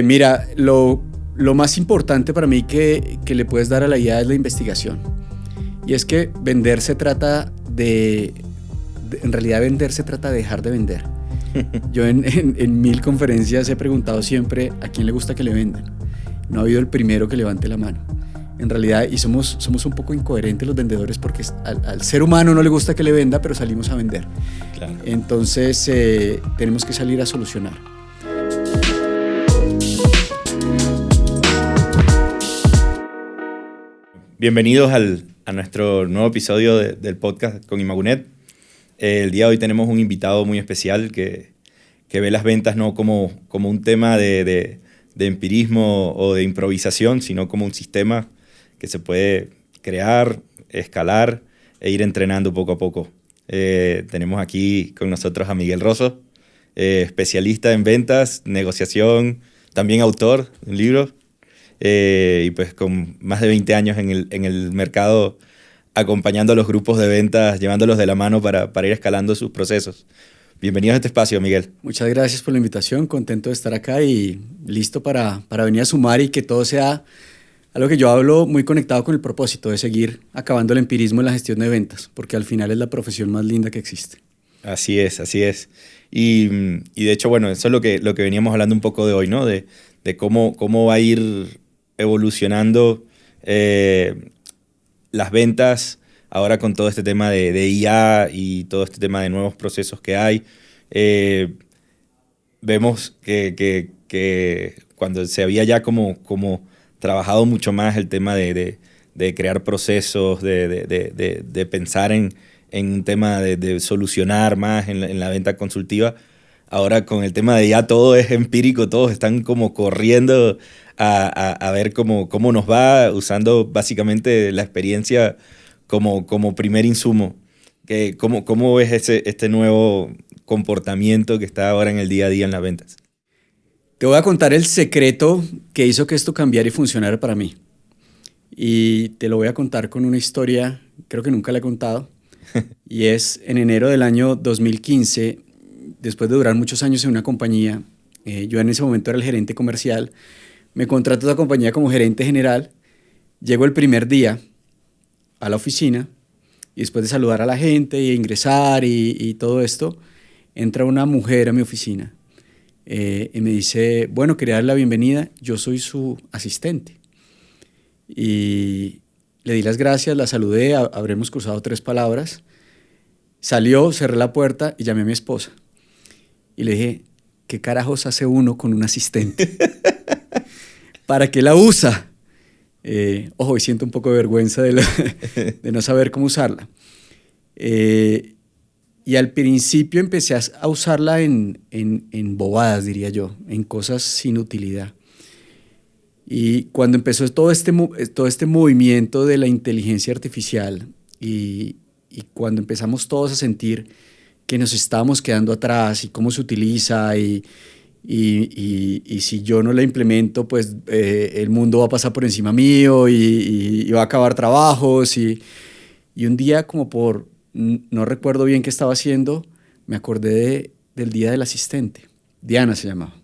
Mira, lo más importante para mí que le puedes dar a la IA es la investigación. Y es que vender se trata en realidad vender se trata de dejar de vender. Yo en 1000 conferencias he preguntado siempre a quién le gusta que le vendan. No ha habido el primero que levante la mano. En realidad, y somos un poco incoherentes los vendedores porque al ser humano no le gusta que le venda, pero salimos a vender. Claro. Entonces tenemos que salir a solucionar. Bienvenidos a nuestro nuevo episodio del podcast con Imagunet. El día de hoy tenemos un invitado muy especial que ve las ventas no como un tema de empirismo o de improvisación, sino como un sistema que se puede crear, escalar e ir entrenando poco a poco. Tenemos aquí con nosotros a Miguel Rosso, especialista en ventas, negociación, también autor de un libro, y pues con más de 20 años en el mercado, acompañando a los grupos de ventas, llevándolos de la mano para ir escalando sus procesos. Bienvenido a este espacio, Miguel. Muchas gracias por la invitación, contento de estar acá y listo para venir a sumar y que todo sea algo que yo hablo muy conectado con el propósito de seguir acabando el empirismo en la gestión de ventas, porque al final es la profesión más linda que existe. Así es, así es. Y de hecho, bueno, eso es lo que veníamos hablando un poco de hoy, ¿no? De cómo va a ir evolucionando las ventas ahora con todo este tema de IA y todo este tema de nuevos procesos que hay. Vemos que cuando se había ya como trabajado mucho más el tema de crear procesos, de pensar en un tema de solucionar más en la venta consultiva, ahora con el tema de ya todo es empírico, todos están como corriendo a ver cómo nos va, usando básicamente la experiencia como primer insumo. ¿Cómo ves este nuevo comportamiento que está ahora en el día a día en las ventas? Te voy a contar el secreto que hizo que esto cambiara y funcionara para mí. Y te lo voy a contar con una historia, creo que nunca la he contado, y es en enero del año 2015, después de durar muchos años en una compañía, yo en ese momento era el gerente comercial, me contrató a la compañía como gerente general, llego el primer día a la oficina y después de saludar a la gente y ingresar y todo esto, entra una mujer a mi oficina y me dice, bueno, quería darle la bienvenida, yo soy su asistente. Y le di las gracias, la saludé, habremos cruzado 3 palabras, salió, cerré la puerta y llamé a mi esposa. Y le dije, ¿qué carajos hace uno con un asistente? ¿Para qué la usa? Ojo, y siento un poco de vergüenza de no saber cómo usarla. Y al principio empecé a usarla en bobadas, diría yo, en cosas sin utilidad. Y cuando empezó todo este movimiento de la inteligencia artificial y cuando empezamos todos a sentir que nos estábamos quedando atrás y cómo se utiliza y si yo no la implemento, pues el mundo va a pasar por encima mío y va a acabar trabajos. Y un día, no recuerdo bien qué estaba haciendo, me acordé del día del asistente. Diana se llamaba.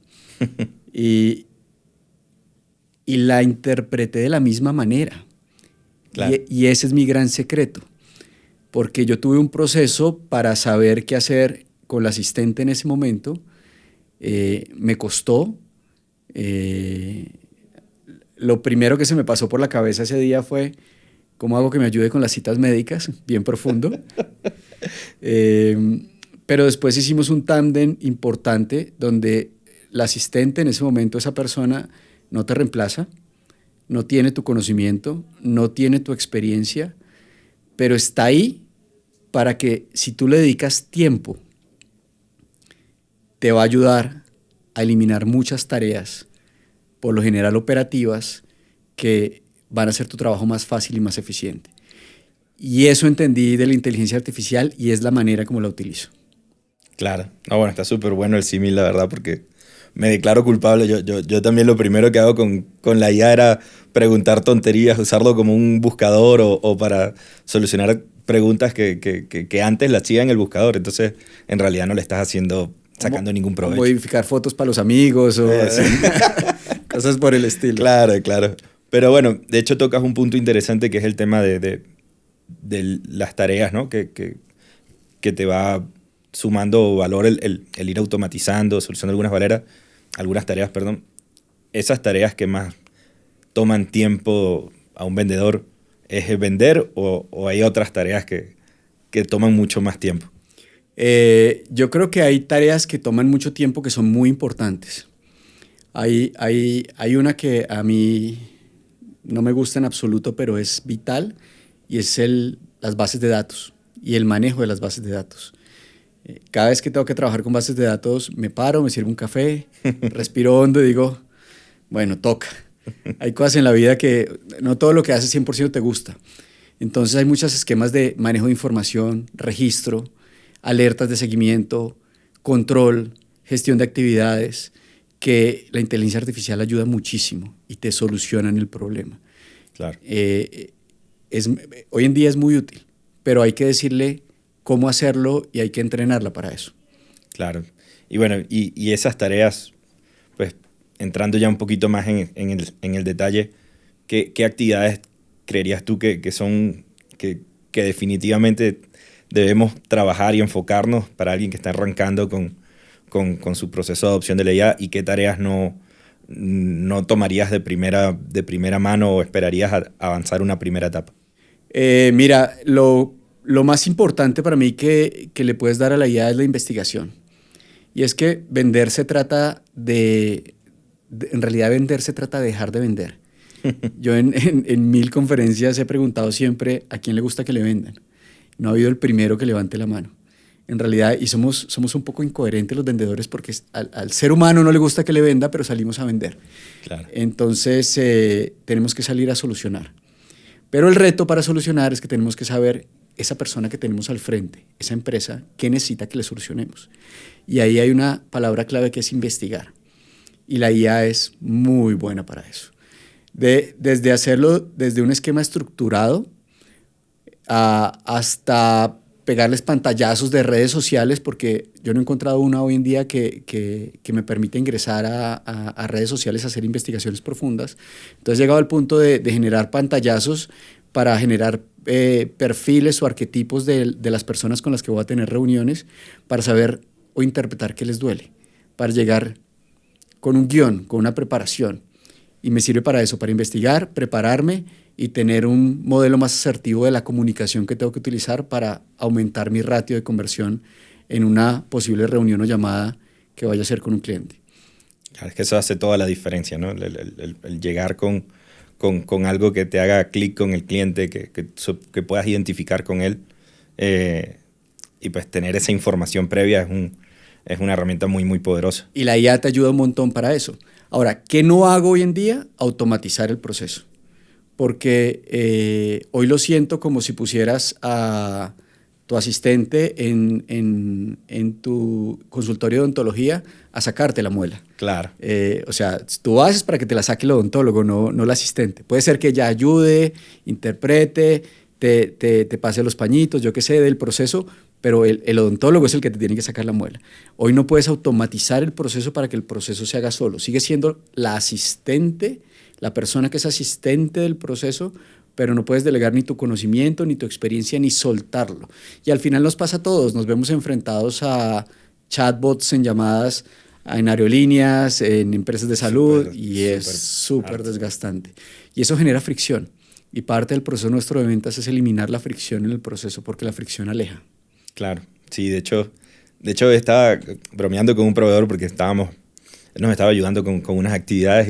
y la interpreté de la misma manera. Claro. Y ese es mi gran secreto. Porque yo tuve un proceso para saber qué hacer con la asistente en ese momento. Me costó. Lo primero que se me pasó por la cabeza ese día fue cómo hago que me ayude con las citas médicas, bien profundo. Pero después hicimos un tándem importante donde la asistente en ese momento, esa persona, no te reemplaza, no tiene tu conocimiento, no tiene tu experiencia, pero está ahí para que si tú le dedicas tiempo, te va a ayudar a eliminar muchas tareas, por lo general operativas, que van a hacer tu trabajo más fácil y más eficiente. Y eso entendí de la inteligencia artificial y es la manera como la utilizo. Claro. No, bueno, está súper bueno el símil, la verdad, porque me declaro culpable. Yo también lo primero que hago con la IA era preguntar tonterías, usarlo como un buscador o para solucionar preguntas que antes las hacía en el buscador. Entonces, en realidad no le estás haciendo sacando ningún provecho. Modificar fotos para los amigos o cosas por el estilo. Claro, claro. Pero bueno, de hecho tocas un punto interesante que es el tema de las tareas, ¿no? Que te va sumando valor el ir automatizando, solucionando algunas tareas, perdón. Esas tareas que más toman tiempo a un vendedor, ¿es el vender o hay otras tareas que toman mucho más tiempo? Yo creo que hay tareas que toman mucho tiempo que son muy importantes. Hay una que a mí no me gusta en absoluto, pero es vital, y es las bases de datos y el manejo de las bases de datos. Cada vez que tengo que trabajar con bases de datos, me paro, me sirvo un café, respiro hondo y digo, bueno, toca. Hay cosas en la vida que no todo lo que haces 100% te gusta. Entonces hay muchos esquemas de manejo de información, registro, alertas de seguimiento, control, gestión de actividades, que la inteligencia artificial ayuda muchísimo y te solucionan el problema. Claro. Hoy en día es muy útil, pero hay que decirle cómo hacerlo y hay que entrenarla para eso. Claro. Y bueno, y esas tareas, pues entrando ya un poquito más en el detalle, ¿qué actividades creerías tú que definitivamente debemos trabajar y enfocarnos para alguien que está arrancando con su proceso de adopción de la IA, y qué tareas no tomarías de primera mano o esperarías a avanzar una primera etapa? Mira, lo más importante para mí que le puedes dar a la IA es la investigación. Y es que vender se trata en realidad vender se trata de dejar de vender. Yo en 1000 conferencias he preguntado siempre a quién le gusta que le vendan. No ha habido el primero que levante la mano. En realidad, y somos un poco incoherentes los vendedores porque al ser humano no le gusta que le venda, pero salimos a vender. Claro. Entonces, tenemos que salir a solucionar. Pero el reto para solucionar es que tenemos que saber esa persona que tenemos al frente, esa empresa, qué necesita que le solucionemos. Y ahí hay una palabra clave que es investigar. Y la IA es muy buena para eso. Desde hacerlo desde un esquema estructurado hasta pegarles pantallazos de redes sociales, porque yo no he encontrado una hoy en día que me permita ingresar a redes sociales a hacer investigaciones profundas. Entonces he llegado al punto de generar pantallazos para generar perfiles o arquetipos de las personas con las que voy a tener reuniones, para saber o interpretar qué les duele, para llegar con un guión, con una preparación. Y me sirve para eso, para investigar, prepararme y tener un modelo más asertivo de la comunicación que tengo que utilizar para aumentar mi ratio de conversión en una posible reunión o llamada que vaya a hacer con un cliente. Claro, es que eso hace toda la diferencia, ¿no? El llegar con algo que te haga clic con el cliente, que puedas identificar con él, y pues tener esa información previa es una herramienta muy, muy poderosa. Y la IA te ayuda un montón para eso. Ahora, ¿qué no hago hoy en día? Automatizar el proceso. Porque hoy lo siento como si pusieras a tu asistente en tu consultorio de odontología a sacarte la muela. Claro. O sea, tú haces para que te la saque el odontólogo, no el asistente. Puede ser que ella ayude, interprete, te pase los pañitos, yo qué sé, del proceso, pero el odontólogo es el que te tiene que sacar la muela. Hoy no puedes automatizar el proceso para que el proceso se haga solo. Sigue siendo la asistente, la persona que es asistente del proceso, pero no puedes delegar ni tu conocimiento, ni tu experiencia, ni soltarlo. Y al final nos pasa a todos, nos vemos enfrentados a chatbots en llamadas, en aerolíneas, en empresas de salud, y es súper desgastante. Y eso genera fricción. Y parte del proceso nuestro de ventas es eliminar la fricción en el proceso, porque la fricción aleja. Claro, sí, de hecho estaba bromeando con un proveedor porque él nos estaba ayudando con unas actividades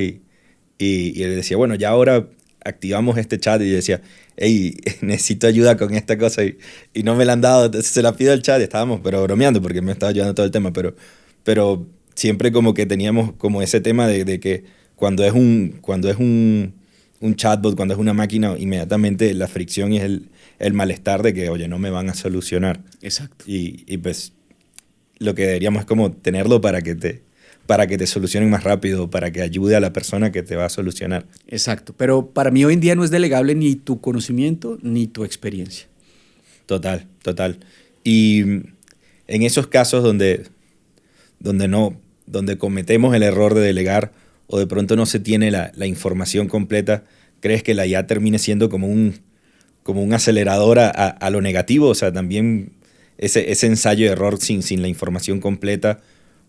y él decía, bueno, ya ahora activamos este chat, y yo decía, hey, necesito ayuda con esta cosa y no me la han dado, entonces se la pido al chat, y estábamos pero bromeando porque me estaba ayudando todo el tema, pero siempre como que teníamos como ese tema de que cuando es un chatbot, cuando es una máquina, inmediatamente la fricción y es el malestar de que, oye, no me van a solucionar. Exacto. Y pues lo que deberíamos es como tenerlo para que te solucionen más rápido, para que ayude a la persona que te va a solucionar. Exacto, pero para mí hoy en día no es delegable ni tu conocimiento ni tu experiencia. Total. Y en esos casos donde donde cometemos el error de delegar o de pronto no se tiene la información completa, ¿crees que la IA termine siendo como un acelerador a lo negativo? O sea, también ese ensayo de error sin la información completa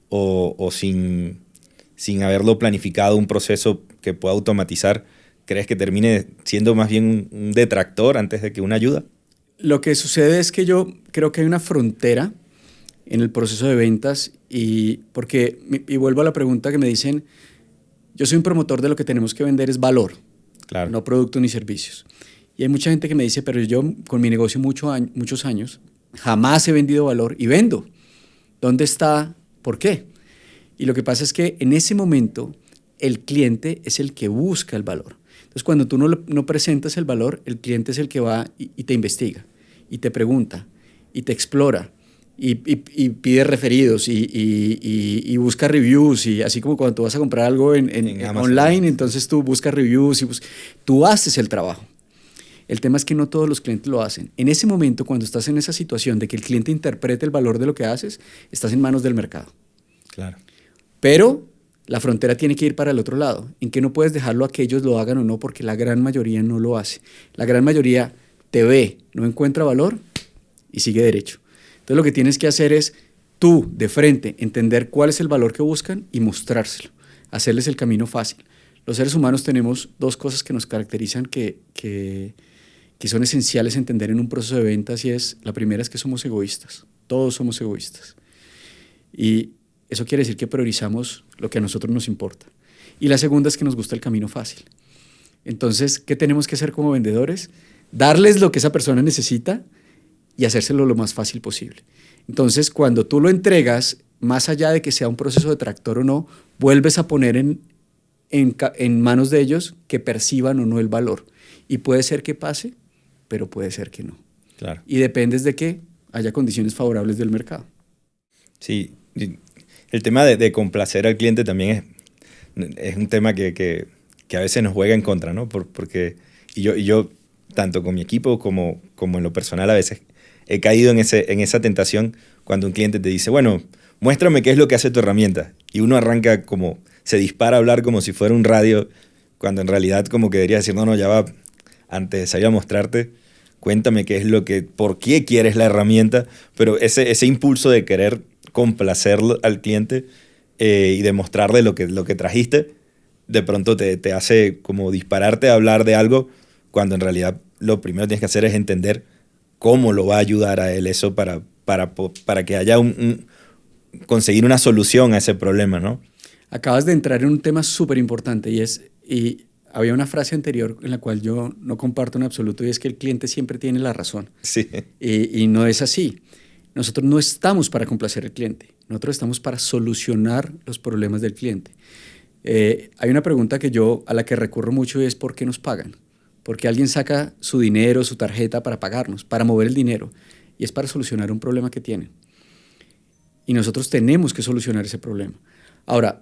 o sin haberlo planificado un proceso que pueda automatizar, ¿crees que termine siendo más bien un detractor antes de que una ayuda? Lo que sucede es que yo creo que hay una frontera en el proceso de ventas y vuelvo a la pregunta que me dicen, yo soy un promotor de lo que tenemos que vender es valor, claro, no productos ni servicios. Y hay mucha gente que me dice, pero yo con mi negocio muchos años jamás he vendido valor y vendo. ¿Dónde está? ¿Por qué? Y lo que pasa es que en ese momento el cliente es el que busca el valor. Entonces, cuando tú no presentas el valor, el cliente es el que va y te investiga, y te pregunta, y te explora, y pide referidos, y busca reviews, y así como cuando tú vas a comprar algo en online, entonces tú buscas reviews, tú haces el trabajo. El tema es que no todos los clientes lo hacen. En ese momento, cuando estás en esa situación de que el cliente interprete el valor de lo que haces, estás en manos del mercado. Claro. Pero la frontera tiene que ir para el otro lado, en que no puedes dejarlo a que ellos lo hagan o no, porque la gran mayoría no lo hace. La gran mayoría te ve, no encuentra valor y sigue derecho. Entonces lo que tienes que hacer es tú, de frente, entender cuál es el valor que buscan y mostrárselo, hacerles el camino fácil. Los seres humanos tenemos dos cosas que nos caracterizan que son esenciales entender en un proceso de ventas, y la primera es que somos egoístas, todos somos egoístas. Y eso quiere decir que priorizamos lo que a nosotros nos importa. Y la segunda es que nos gusta el camino fácil. Entonces, ¿qué tenemos que hacer como vendedores? Darles lo que esa persona necesita y hacérselo lo más fácil posible. Entonces, cuando tú lo entregas, más allá de que sea un proceso de tractor o no, vuelves a poner en manos de ellos que perciban o no el valor. Y puede ser que pase, pero puede ser que no. Claro. Y dependes de que haya condiciones favorables del mercado. Sí, el tema de complacer al cliente también es un tema que a veces nos juega en contra, ¿no? Porque yo, tanto con mi equipo como en lo personal, a veces he caído en esa tentación cuando un cliente te dice, bueno, muéstrame qué es lo que hace tu herramienta. Y uno arranca se dispara a hablar como si fuera un radio, cuando en realidad como que debería decir, no, ya va, antes de salir a mostrarte, cuéntame por qué quieres la herramienta, pero ese impulso de querer complacer al cliente y demostrarle lo que trajiste, de pronto te hace como dispararte a hablar de algo, cuando en realidad lo primero que tienes que hacer es entender cómo lo va a ayudar a él eso para que haya conseguir una solución a ese problema, ¿no? Acabas de entrar en un tema súper importante y había una frase anterior en la cual yo no comparto en absoluto, y es que el cliente siempre tiene la razón. Sí. Y no es así. Nosotros no estamos para complacer al cliente, nosotros estamos para solucionar los problemas del cliente. Hay una pregunta a la que recurro mucho, y es ¿por qué nos pagan? Porque alguien saca su dinero, su tarjeta para pagarnos, para mover el dinero, y es para solucionar un problema que tienen. Y nosotros tenemos que solucionar ese problema. Ahora,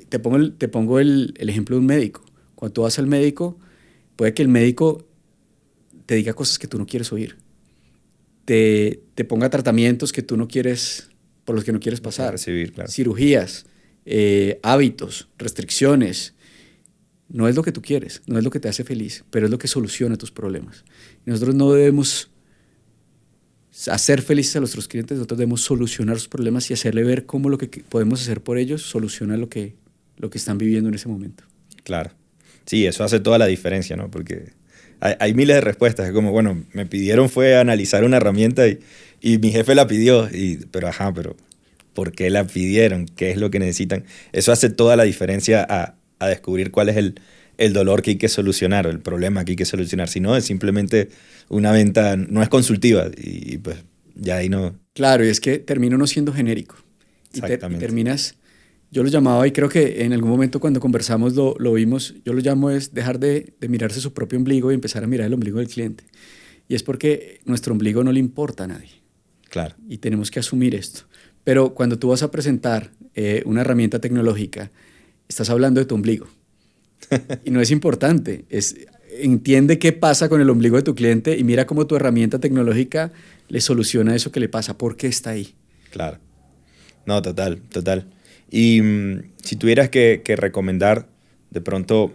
te pongo el ejemplo de un médico. Cuando tú vas al médico, puede que el médico te diga cosas que tú no quieres oír, te ponga tratamientos que tú no quieres, por los que no quieres pasar, recibir, claro. Cirugías, hábitos, restricciones. No es lo que tú quieres, no es lo que te hace feliz, pero es lo que soluciona tus problemas. Y nosotros no debemos hacer felices a nuestros clientes, nosotros debemos solucionar sus problemas y hacerle ver cómo lo que podemos hacer por ellos soluciona lo que están viviendo en ese momento. Claro. Sí, eso hace toda la diferencia, ¿no? Porque hay miles de respuestas. Es como, bueno, me pidieron fue analizar una herramienta y mi jefe la pidió. Pero ¿por qué la pidieron? ¿Qué es lo que necesitan? Eso hace toda la diferencia a descubrir cuál es el dolor que hay que solucionar o el problema que hay que solucionar. Si no, es simplemente una venta, no es consultiva y pues ya ahí no... Claro, y es que termina uno siendo genérico. Exactamente. Y terminas... Yo lo llamaba, y creo que en algún momento cuando conversamos lo vimos, yo lo llamo es dejar de mirarse su propio ombligo y empezar a mirar el ombligo del cliente. Y es porque nuestro ombligo no le importa a nadie. Claro. Y tenemos que asumir esto. Pero cuando tú vas a presentar una herramienta tecnológica, estás hablando de tu ombligo. Y no es importante. Entiende qué pasa con el ombligo de tu cliente y mira cómo tu herramienta tecnológica le soluciona eso que le pasa. ¿Por qué está ahí? Claro. No, total, total. Y si tuvieras que recomendar de pronto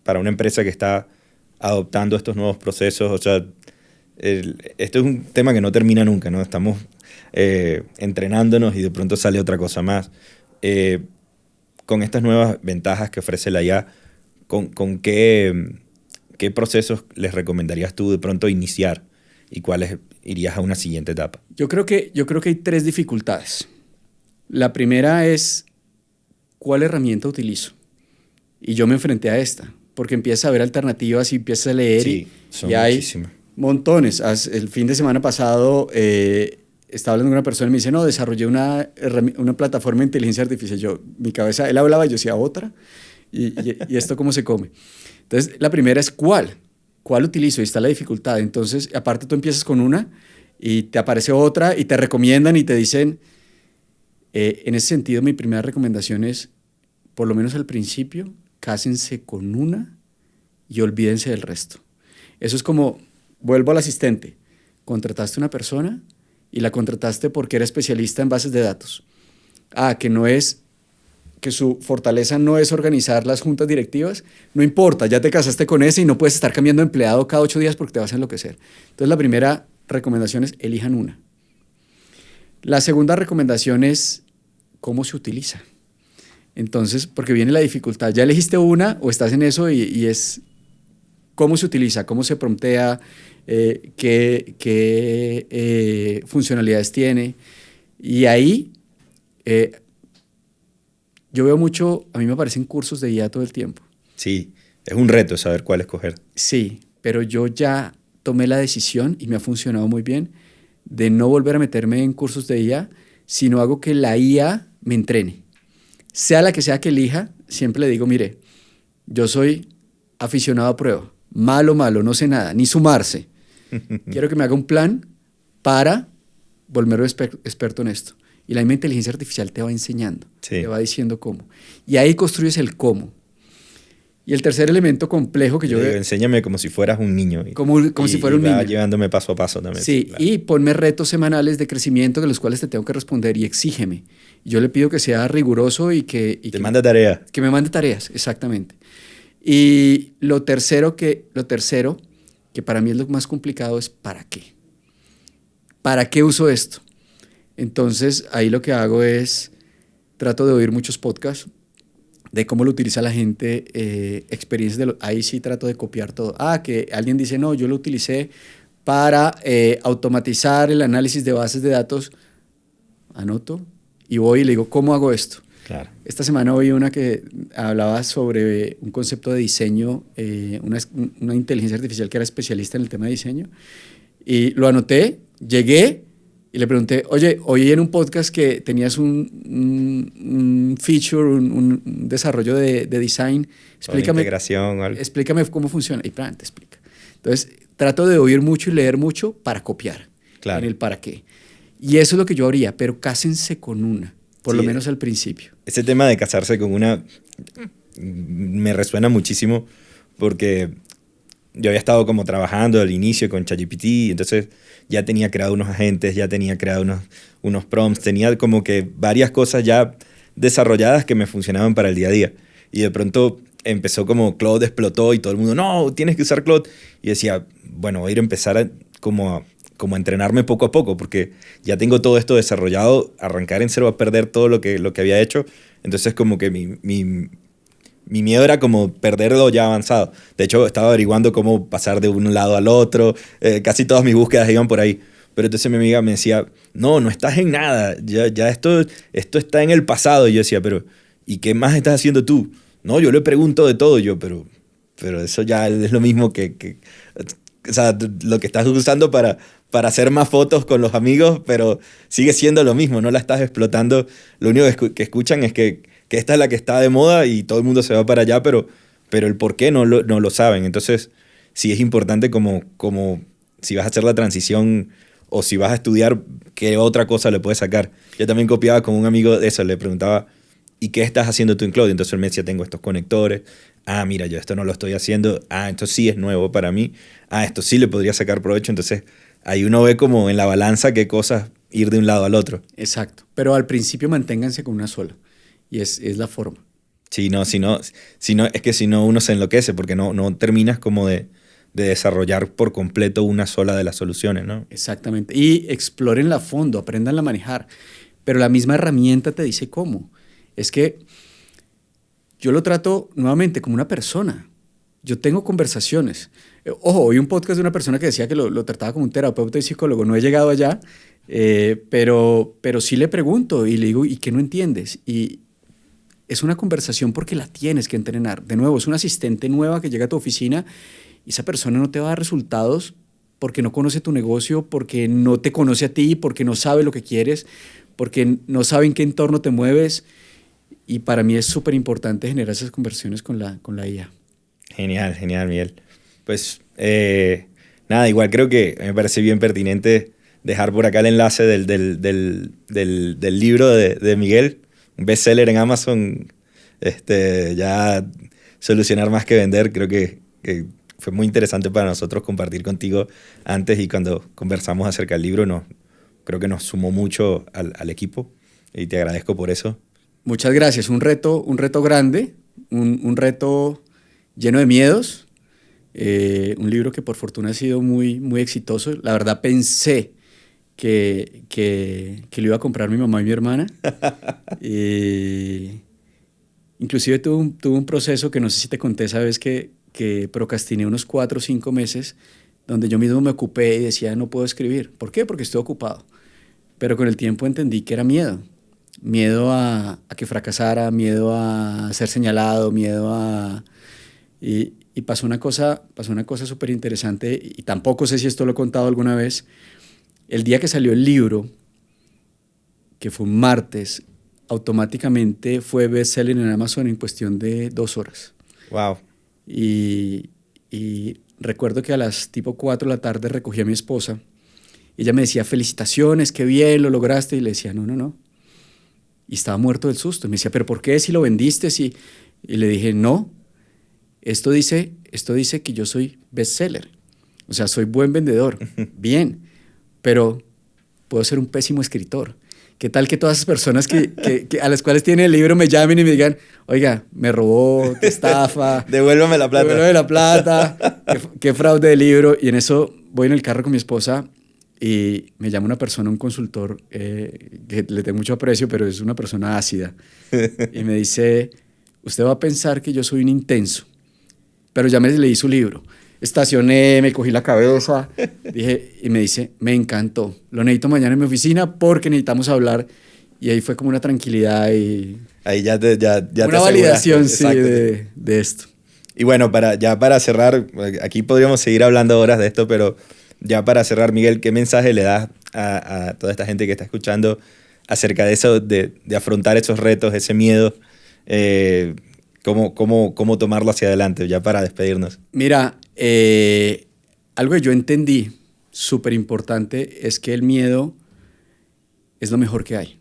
para una empresa que está adoptando estos nuevos procesos, o sea, esto es un tema que no termina nunca, ¿no? Estamos entrenándonos y de pronto sale otra cosa más. Con estas nuevas ventajas que ofrece la IA, ¿con qué procesos les recomendarías tú de pronto iniciar y cuáles irías a una siguiente etapa? Yo creo que hay tres dificultades. La primera es, ¿cuál herramienta utilizo? Y yo me enfrenté a esta, porque empiezas a ver alternativas y empiezas a leer Sí, son y hay muchísimas. montones. El fin de semana pasado estaba hablando con una persona y me dice, no, desarrollé una plataforma de inteligencia artificial. Mi cabeza, él hablaba y yo decía, ¿otra? ¿Y esto cómo se come? Entonces, la primera es ¿cuál? ¿Cuál utilizo? Y está la dificultad. Entonces, aparte tú empiezas con una y te aparece otra y te recomiendan y te dicen, en ese sentido, mi primera recomendación es, por lo menos al principio, cásense con una y olvídense del resto. Eso es como, vuelvo al asistente, contrataste una persona y la contrataste porque era especialista en bases de datos. Que su fortaleza no es organizar las juntas directivas, no importa, ya te casaste con ese y no puedes estar cambiando de empleado cada 8 días porque te vas a enloquecer. Entonces la primera recomendación es elijan una. La segunda recomendación es cómo se utiliza. Entonces, porque viene la dificultad, ya elegiste una o estás en eso y es cómo se utiliza, cómo se promptea, qué funcionalidades tiene. Y ahí yo veo mucho, a mí me aparecen cursos de IA todo el tiempo. Sí, es un reto saber cuál escoger. Sí, pero yo ya tomé la decisión y me ha funcionado muy bien de no volver a meterme en cursos de IA, sino hago que la IA me entrene. Sea la que sea que elija, siempre le digo, mire, yo soy aficionado a prueba, malo, no sé nada, ni sumarse. Quiero que me haga un plan para volverme experto en esto. Y la misma inteligencia artificial te va enseñando, Sí. te va diciendo cómo. Y ahí construyes el cómo. Y el tercer elemento complejo que yo veo... Enséñame como si fueras un niño. Como si fuera un va niño. llevándome paso a paso también. Sí, claro. y ponme retos semanales de crecimiento de los cuales te tengo que responder y exígeme. Yo le pido que sea riguroso y que manda tarea. Que me mande tareas, exactamente. Y lo tercero que para mí es lo más complicado es ¿para qué? ¿Para qué uso esto? Entonces, ahí lo que hago es, trato de oír muchos podcasts de cómo lo utiliza la gente, experiencias ahí sí trato de copiar todo. Que alguien dice, no, yo lo utilicé para automatizar el análisis de bases de datos. Anoto y voy y le digo, ¿cómo hago esto? Claro. Esta semana oí una que hablaba sobre un concepto de diseño, una inteligencia artificial que era especialista en el tema de diseño, y lo anoté, llegué y le pregunté, oye, oí en un podcast que tenías un feature, un desarrollo de design, explícame cómo funciona, y te explica. Entonces, trato de oír mucho y leer mucho para copiar, claro, en el para qué. Y eso es lo que yo haría, pero cásense con una, por lo menos al principio. Ese tema de casarse con una me resuena muchísimo porque yo había estado como trabajando al inicio con ChatGPT, entonces ya tenía creado unos agentes, ya tenía creado unos prompts, tenía como que varias cosas ya desarrolladas que me funcionaban para el día a día. Y de pronto empezó como Claude explotó y todo el mundo, no, tienes que usar Claude. Y decía, bueno, voy a ir a empezar a entrenarme poco a poco, porque ya tengo todo esto desarrollado, arrancar en cero a perder todo lo que había hecho. Entonces como que mi miedo era como perderlo ya avanzado. De hecho, estaba averiguando cómo pasar de un lado al otro. Casi todas mis búsquedas iban por ahí. Pero entonces mi amiga me decía, no estás en nada. Ya esto está en el pasado. Y yo decía, pero ¿y qué más estás haciendo tú? No, yo le pregunto de todo. Yo, pero eso ya es lo mismo o sea, lo que estás usando para hacer más fotos con los amigos, pero sigue siendo lo mismo. No la estás explotando. Lo único que escuchan es que esta es la que está de moda y todo el mundo se va para allá, pero el por qué no lo saben. Entonces, sí es importante como si vas a hacer la transición o si vas a estudiar, qué otra cosa le puedes sacar. Yo también copiaba con un amigo de eso, le preguntaba, ¿y qué estás haciendo tú en Claude? Entonces él me decía, tengo estos conectores. Mira, yo esto no lo estoy haciendo. Esto sí es nuevo para mí. Esto sí le podría sacar provecho. Entonces, ahí uno ve como en la balanza qué cosas ir de un lado al otro. Exacto. Pero al principio manténganse con una sola. Y es la forma. Sí, no, es que si no uno se enloquece porque no terminas como de desarrollar por completo una sola de las soluciones, ¿no? Exactamente. Y explórenla a fondo, apréndanla a manejar. Pero la misma herramienta te dice cómo. Es que yo lo trato nuevamente como una persona. Yo tengo conversaciones. Ojo, oí un podcast de una persona que decía que lo trataba como un terapeuta y psicólogo. No he llegado allá, pero sí le pregunto y le digo, ¿y qué no entiendes? Y es una conversación porque la tienes que entrenar. De nuevo, es una asistente nueva que llega a tu oficina y esa persona no te va a dar resultados porque no conoce tu negocio, porque no te conoce a ti, porque no sabe lo que quieres, porque no sabe en qué entorno te mueves. Y para mí es súper importante generar esas conversiones con la IA. Genial, genial, Miguel. Pues nada, igual creo que me parece bien pertinente dejar por acá el enlace del libro de Miguel, un bestseller en Amazon, ya solucionar más que vender. Creo que fue muy interesante para nosotros compartir contigo antes y cuando conversamos acerca del libro, creo que nos sumó mucho al equipo y te agradezco por eso. Muchas gracias. Un reto grande, un reto lleno de miedos. Un libro que por fortuna ha sido muy, muy exitoso. La verdad pensé que lo iba a comprar mi mamá y mi hermana. Inclusive tuve un proceso que no sé si te conté, sabes que procrastiné unos 4 o 5 meses donde yo mismo me ocupé y decía no puedo escribir. ¿Por qué? Porque estoy ocupado. Pero con el tiempo entendí que era miedo. Miedo a que fracasara, miedo a ser señalado, miedo a... Y pasó una cosa súper interesante y tampoco sé si esto lo he contado alguna vez. El día que salió el libro, que fue un martes, automáticamente fue bestseller en Amazon en cuestión de 2 horas. Wow. Y recuerdo que a las tipo 4 de la tarde recogí a mi esposa. Ella me decía, felicitaciones, qué bien, lo lograste. Y le decía, no. Y estaba muerto del susto. Y me decía, ¿pero por qué si lo vendiste? Y le dije, no, esto dice que yo soy bestseller. O sea, soy buen vendedor, bien, pero puedo ser un pésimo escritor. ¿Qué tal que todas esas personas a las cuales tiene el libro me llamen y me digan, oiga, me robó, qué estafa. Devuélvame la plata. Devuélvame la plata, qué fraude de libro. Y en eso voy en el carro con mi esposa y me llama una persona, un consultor, que le tengo mucho aprecio, pero es una persona ácida. Y me dice, usted va a pensar que yo soy un intenso, pero ya me leí su libro. Estacioné, me cogí la cabeza, dije, y me dice, me encantó, lo necesito mañana en mi oficina porque necesitamos hablar. Y ahí fue como una tranquilidad y ahí ya una validación, sí, de esto. Y bueno, para cerrar, aquí podríamos seguir hablando horas de esto, pero ya para cerrar, Miguel, ¿qué mensaje le das a toda esta gente que está escuchando acerca de eso, de afrontar esos retos, ese miedo? ¿Cómo tomarlo hacia adelante, ya para despedirnos? Mira, algo que yo entendí súper importante es que el miedo es lo mejor que hay.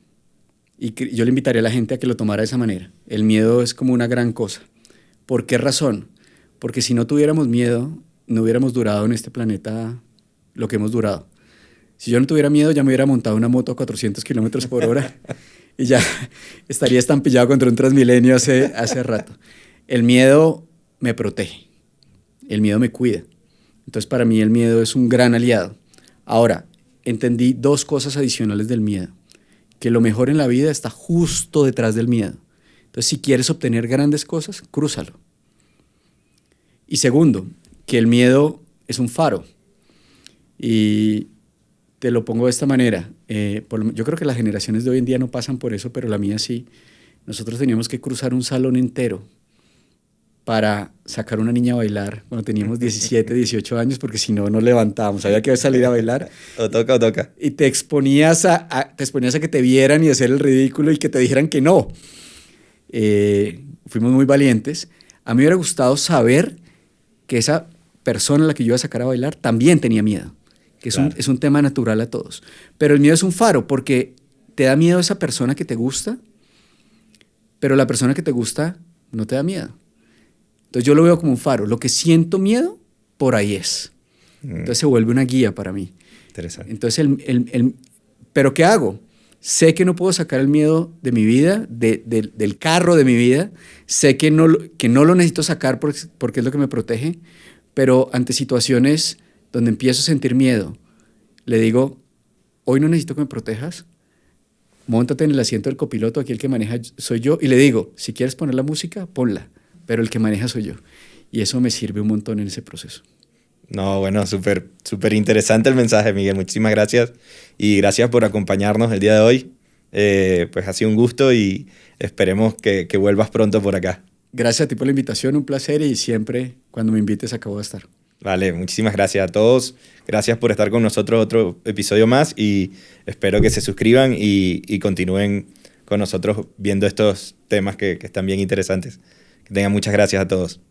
Y yo le invitaría a la gente a que lo tomara de esa manera. El miedo es como una gran cosa. ¿Por qué razón? Porque si no tuviéramos miedo, no hubiéramos durado en este planeta lo que hemos durado. Si yo no tuviera miedo, ya me hubiera montado una moto a 400 kilómetros por hora y ya estaría estampillado contra un Transmilenio hace rato. El miedo me protege, el miedo me cuida. Entonces, para mí el miedo es un gran aliado. Ahora, entendí 2 cosas adicionales del miedo. Que lo mejor en la vida está justo detrás del miedo. Entonces, si quieres obtener grandes cosas, crúzalo. Y segundo, que el miedo es un faro. Y te lo pongo de esta manera. Yo creo que las generaciones de hoy en día no pasan por eso, pero la mía sí. Nosotros teníamos que cruzar un salón entero para sacar a una niña a bailar cuando teníamos 17, 18 años, porque si no, no levantábamos. Había que salir a bailar. O toca. Y te exponías a que te vieran y hacer el ridículo y que te dijeran que no. Fuimos muy valientes. A mí me hubiera gustado saber que esa persona a la que yo iba a sacar a bailar también tenía miedo, que claro. Es un tema natural a todos. Pero el miedo es un faro porque te da miedo esa persona que te gusta, pero la persona que te gusta no te da miedo. Entonces yo lo veo como un faro. Lo que siento miedo, por ahí es. Entonces se vuelve una guía para mí. Interesante. Entonces, Pero ¿qué hago? Sé que no puedo sacar el miedo de mi vida, del carro de mi vida. Sé que no lo necesito sacar porque es lo que me protege. Pero ante situaciones donde empiezo a sentir miedo, le digo, hoy no necesito que me protejas. Móntate en el asiento del copiloto, aquí el que maneja soy yo. Y le digo, si quieres poner la música, ponla. Pero el que maneja soy yo. Y eso me sirve un montón en ese proceso. No, bueno, súper interesante el mensaje, Miguel. Muchísimas gracias. Y gracias por acompañarnos el día de hoy. Pues ha sido un gusto y esperemos que vuelvas pronto por acá. Gracias a ti por la invitación, un placer y siempre cuando me invites acabo de estar. Vale, muchísimas gracias a todos. Gracias por estar con nosotros otro episodio más y espero que se suscriban y continúen con nosotros viendo estos temas que están bien interesantes. Que tengan muchas gracias a todos.